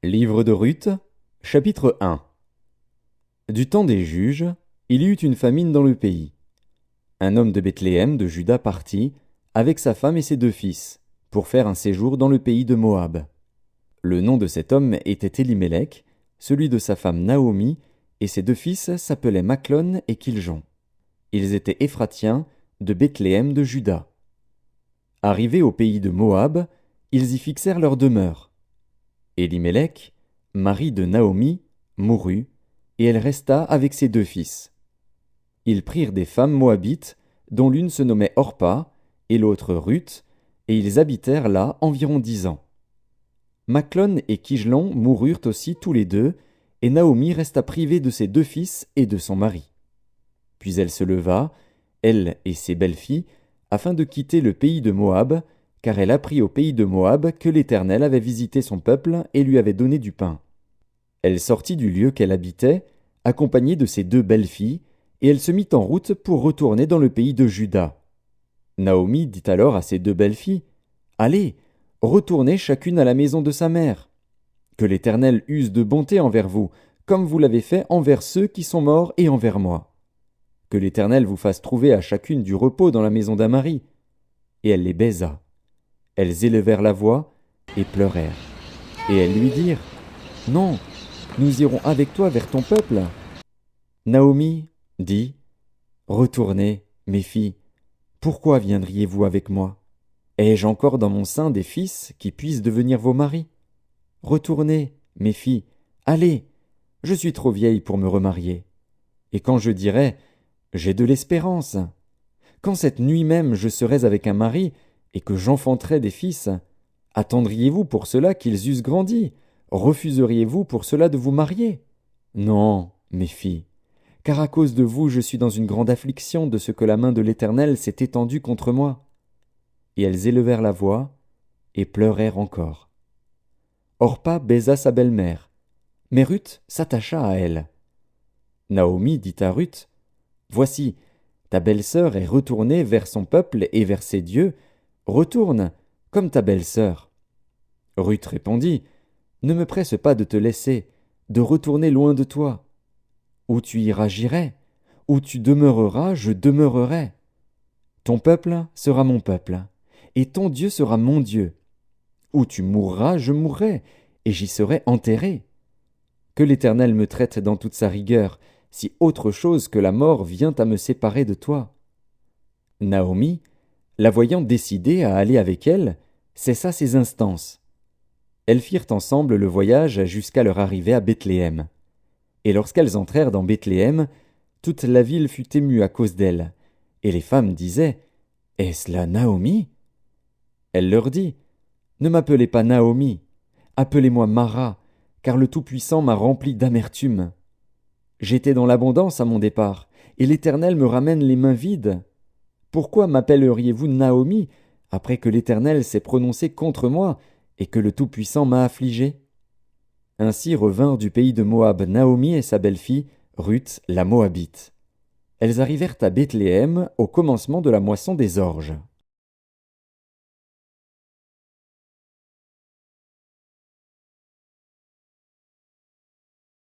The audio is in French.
Livre de Ruth, chapitre 1. Du temps des juges, il y eut une famine dans le pays. Un homme de Bethléem de Juda partit, avec sa femme et ses 2 fils, pour faire un séjour dans le pays de Moab. Le nom de cet homme était Élimélec, celui de sa femme Naomi, et ses 2 fils s'appelaient Machlon et Kiljon. Ils étaient Éphratiens de Bethléem de Juda. Arrivés au pays de Moab, ils y fixèrent leur demeure. Élimélec, mari de Naomi, mourut, et elle resta avec ses 2 fils. Ils prirent des femmes moabites, dont l'une se nommait Orpa, et l'autre Ruth, et ils habitèrent là environ 10 ans. Machlon et Kijlon moururent aussi tous les deux, et Naomi resta privée de ses 2 fils et de son mari. Puis elle se leva, elle et ses belles-filles, afin de quitter le pays de Moab, car elle apprit au pays de Moab que l'Éternel avait visité son peuple et lui avait donné du pain. Elle sortit du lieu qu'elle habitait, accompagnée de ses 2 belles-filles, et elle se mit en route pour retourner dans le pays de Juda. Naomi dit alors à ses 2 belles-filles, « Allez, retournez chacune à la maison de sa mère. Que l'Éternel use de bonté envers vous, comme vous l'avez fait envers ceux qui sont morts et envers moi. Que l'Éternel vous fasse trouver à chacune du repos dans la maison d'un mari. » Et elle les baisa. Elles élevèrent la voix et pleurèrent. Et elles lui dirent, « Non, nous irons avec toi vers ton peuple. » Naomi dit, « Retournez, mes filles, pourquoi viendriez-vous avec moi? Ai-je encore dans mon sein des fils qui puissent devenir vos maris? Retournez, mes filles, allez, je suis trop vieille pour me remarier. Et quand je dirai, j'ai de l'espérance, quand cette nuit même je serais avec un mari, et que j'enfanterai des fils, attendriez-vous pour cela qu'ils eussent grandi? Refuseriez-vous pour cela de vous marier? Non, mes filles, car à cause de vous je suis dans une grande affliction de ce que la main de l'Éternel s'est étendue contre moi. Et elles élevèrent la voix et pleurèrent encore. Orpa baisa sa belle-mère, mais Ruth s'attacha à elle. Naomi dit à Ruth, « Voici, ta belle-sœur est retournée vers son peuple et vers ses dieux. Retourne, comme ta belle-sœur. » Ruth répondit, « Ne me presse pas de te laisser, de retourner loin de toi. Où tu iras, j'irai. Où tu demeureras, je demeurerai. Ton peuple sera mon peuple, et ton Dieu sera mon Dieu. Où tu mourras, je mourrai, et j'y serai enterré. Que l'Éternel me traite dans toute sa rigueur, si autre chose que la mort vient à me séparer de toi. » Naomi, la voyant décidée à aller avec elle, cessa ses instances. Elles firent ensemble le voyage jusqu'à leur arrivée à Bethléem. Et lorsqu'elles entrèrent dans Bethléem, toute la ville fut émue à cause d'elles, et les femmes disaient, « Est-ce là Naomi ?» Elle leur dit, « Ne m'appelez pas Naomi, appelez-moi Mara, car le Tout-Puissant m'a rempli d'amertume. J'étais dans l'abondance à mon départ, et l'Éternel me ramène les mains vides. Pourquoi m'appelleriez-vous Naomi, après que l'Éternel s'est prononcé contre moi, et que le Tout-Puissant m'a affligé? » Ainsi revinrent du pays de Moab Naomi et sa belle-fille, Ruth la Moabite. Elles arrivèrent à Bethléem au commencement de la moisson des orges.